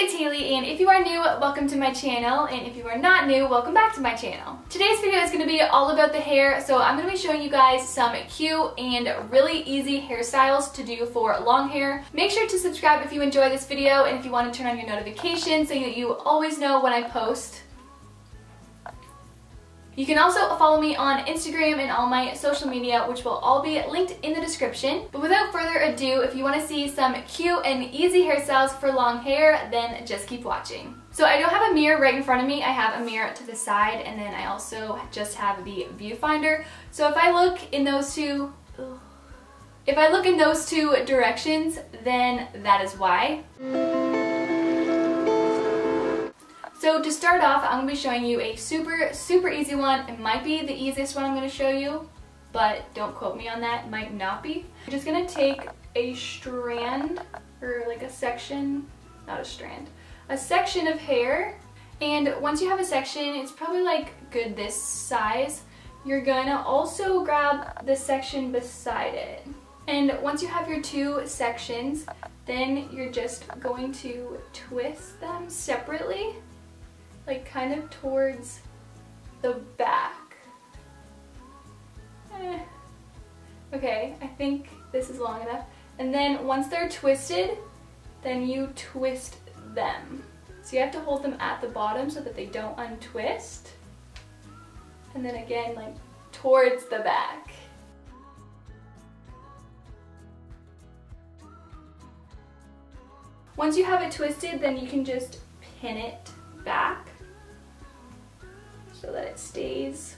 it's Haley, and if you are new, welcome to my channel, and if you are not new, welcome back to my channel. Today's video is going to be all about the hair, so I'm going to be showing you guys some cute and really easy hairstyles to do for long hair. Make sure to subscribe if you enjoy this video, and if you want to turn on your notifications so that you always know when I post. You can also follow me on Instagram and all my social media, which will all be linked in the description. But without further ado, if you want to see some cute and easy hairstyles for long hair, then just keep watching. So I don't have a mirror right in front of me. I have a mirror to the side, and then I also just have the viewfinder. So if I look in those two directions, then that is why. So to start off, I'm going to be showing you a super easy one. It might be the easiest one I'm going to show you, but don't quote me on that. It might not be. I'm just going to take a strand, or like a section, not a strand, a section of hair. And once you have a section, it's probably like good this size. You're going to also grab the section beside it. And once you have your two sections, then you're just going to twist them separately, like kind of towards the back. Okay, I think this is long enough. And then once they're twisted, then you twist them. So you have to hold them at the bottom so that they don't untwist. And then again, like towards the back. Once you have it twisted, then you can just pin it back so that it stays.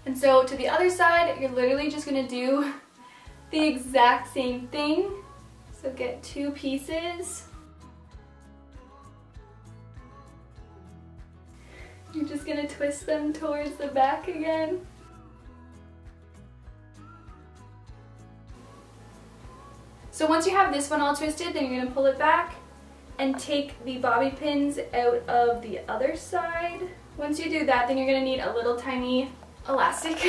And so to the other side, you're literally just gonna do the exact same thing. So get two pieces. You're just gonna twist them towards the back again. So once you have this one all twisted, then you're gonna pull it back and take the bobby pins out of the other side. Once you do that, then you're gonna need a little tiny elastic.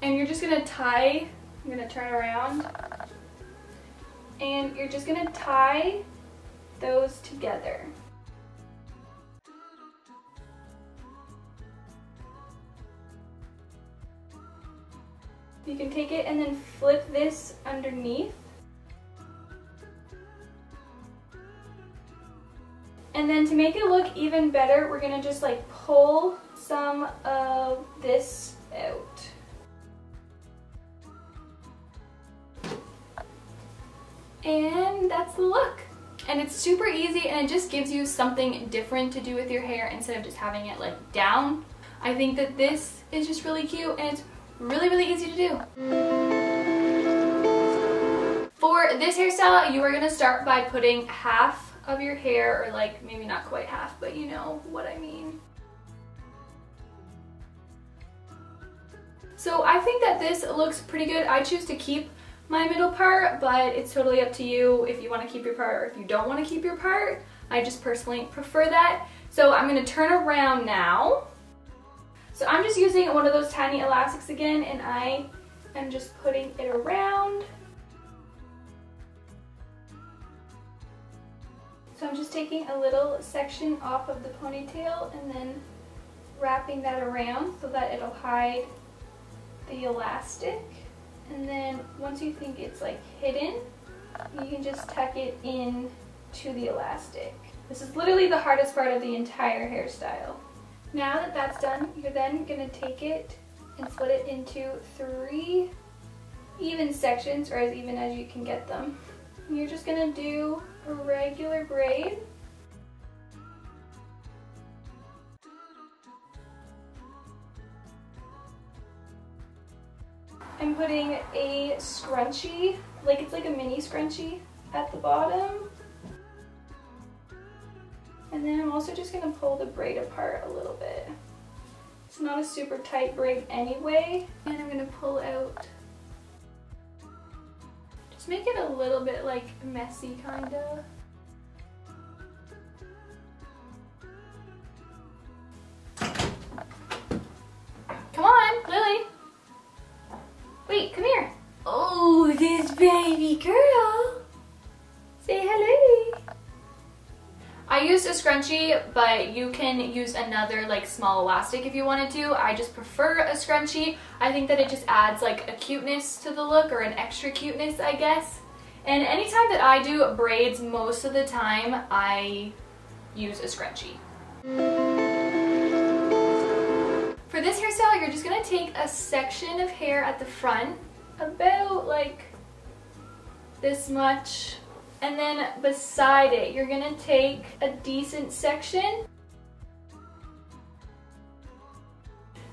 And you're just gonna tie, I'm gonna turn around, and you're just gonna tie those together. You can take it and then flip this underneath. And then to make it look even better, we're gonna just like pull some of this out. And that's the look. And it's super easy, and it just gives you something different to do with your hair instead of just having it like down. I think that this is just really cute, and it's really easy to do. For this hairstyle, you are gonna start by putting half of your hair, or like maybe not quite half, but you know what I mean. So I think that this looks pretty good. I choose to keep my middle part, but it's totally up to you if you want to keep your part or if you don't want to keep your part. I just personally prefer that. So I'm going to turn around now. So I'm just using one of those tiny elastics again, and I am just putting it around. So I'm just taking a little section off of the ponytail and then wrapping that around so that it'll hide the elastic. And then once you think it's like hidden, you can just tuck it in to the elastic. This is literally the hardest part of the entire hairstyle. Now that that's done, you're then gonna take it and split it into 3 even sections, or as even as you can get them. And you're just gonna do a regular braid. I'm putting a scrunchie, like it's like a mini scrunchie at the bottom. And then I'm also just gonna pull the braid apart a little bit. It's not a super tight braid anyway. And I'm gonna pull out, just make it a little bit like messy kinda. Come on, Lily. Wait, come here. Oh, this baby girl. Say hello. I use scrunchie, but you can use another like small elastic if you wanted to. I just prefer a scrunchie. I think that it just adds like a cuteness to the look, or an extra cuteness, I guess. And anytime that I do braids, most of the time I use a scrunchie. For this hairstyle, you're just going to take a section of hair at the front, about like this much, and then beside it you're going to take a decent section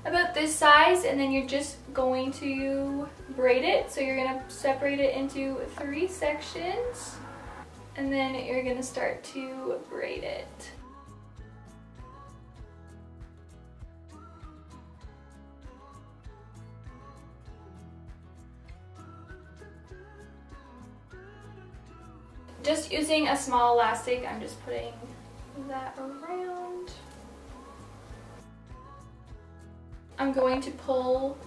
about this size, and then you're just going to braid it. So you're going to separate it into 3 sections, and then you're going to start to braid it. Just using a small elastic, I'm just putting that around. I'm going to pull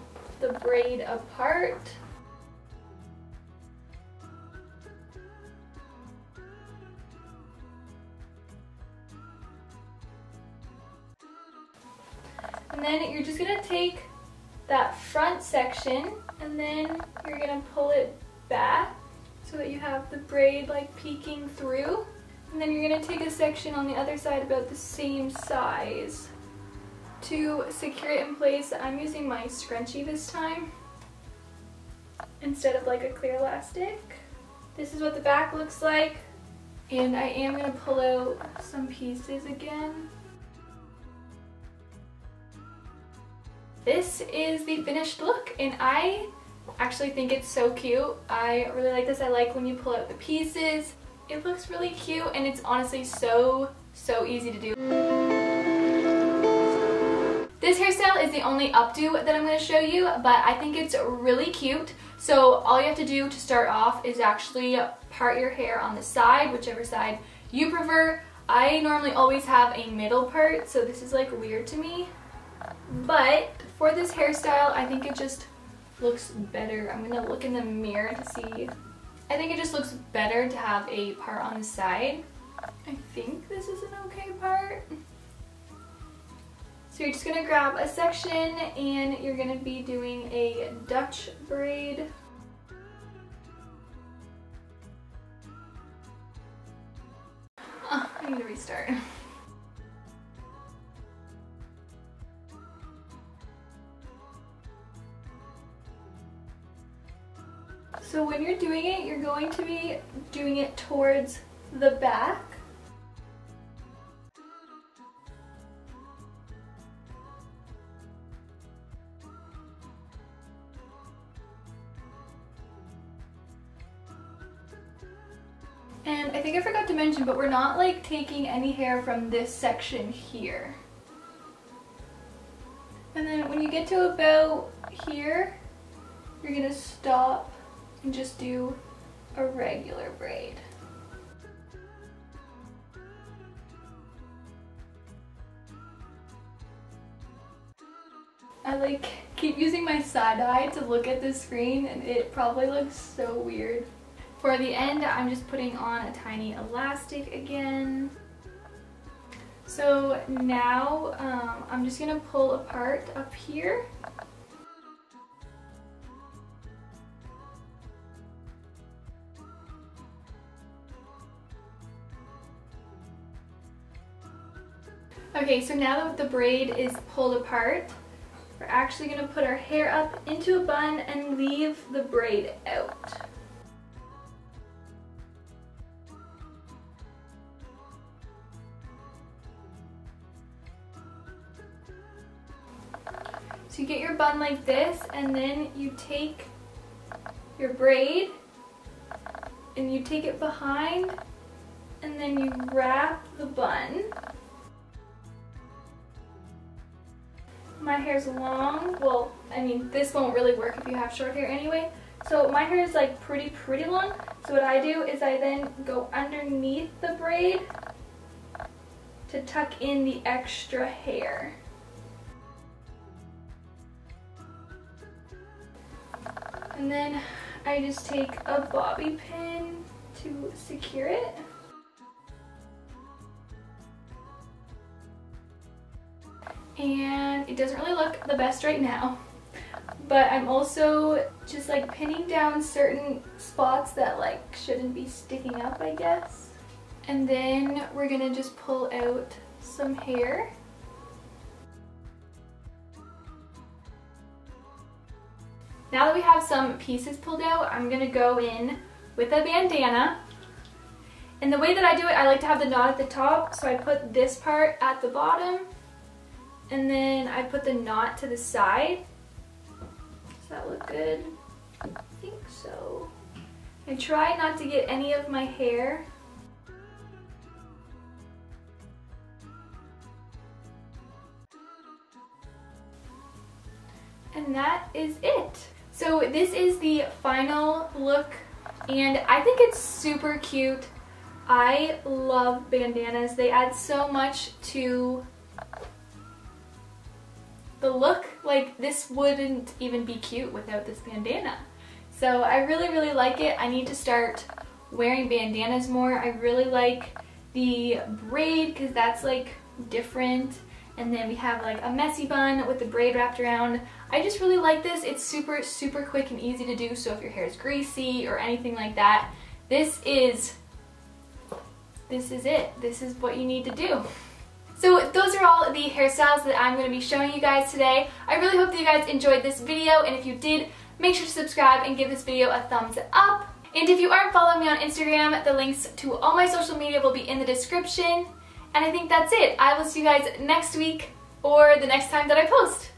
the braid apart. And then you're just going to take that front section, and then you're going to pull it back so that you have the braid like peeking through. And then you're going to take a section on the other side about the same size. To secure it in place, I'm using my scrunchie this time instead of like a clear elastic. This is what the back looks like, and I am going to pull out some pieces again. This is the finished look, and I actually think it's so cute. I really like this. I like when you pull out the pieces. It looks really cute, and it's honestly so easy to do. This hairstyle is the only updo that I'm going to show you, but I think it's really cute. So all you have to do to start off is actually part your hair on the side, whichever side you prefer. I normally always have a middle part, so this is like weird to me. But for this hairstyle, I think it just looks better. I'm going to look in the mirror to see. I think it just looks better to have a part on the side. I think this is an okay part. So you're just going to grab a section, and you're going to be doing a Dutch braid. Oh, I need to restart. So when you're doing it, you're going to be doing it towards the back. And I think I forgot to mention, but we're not like taking any hair from this section here. And then when you get to about here, you're gonna stop and just do a regular braid. I like keep using my side eye to look at the screen, and it probably looks so weird. For the end, I'm just putting on a tiny elastic again. So now I'm just gonna pull apart up here. Okay, so now that the braid is pulled apart, we're actually gonna put our hair up into a bun and leave the braid out. So you get your bun like this, and then you take your braid and you take it behind, and then you wrap the bun. My hair's long. Well, I mean, this won't really work if you have short hair anyway. So my hair is like pretty long. So what I do is I then go underneath the braid to tuck in the extra hair. And then I just take a bobby pin to secure it. and it doesn't really look the best right now. But I'm also just like pinning down certain spots that like shouldn't be sticking up, I guess. And then we're gonna just pull out some hair. Now that we have some pieces pulled out, I'm gonna go in with a bandana. And the way that I do it, I like to have the knot at the top, so I put this part at the bottom, and then I put the knot to the side. Does that look good? I think so. I try not to get any of my hair. And that is it. So this is the final look, and I think it's super cute. I love bandanas. They add so much to the look. Like, this wouldn't even be cute without this bandana. So I really, really like it. I need to start wearing bandanas more. I really like the braid because that's like different. And then we have like a messy bun with the braid wrapped around. I just really like this. It's super, super quick and easy to do. So if your hair is greasy or anything like that, this is it. This is what you need to do. So those are all the hairstyles that I'm going to be showing you guys today. I really hope that you guys enjoyed this video, and if you did, make sure to subscribe and give this video a thumbs up. And if you aren't following me on Instagram, the links to all my social media will be in the description. And I think that's it. I will see you guys next week or the next time that I post.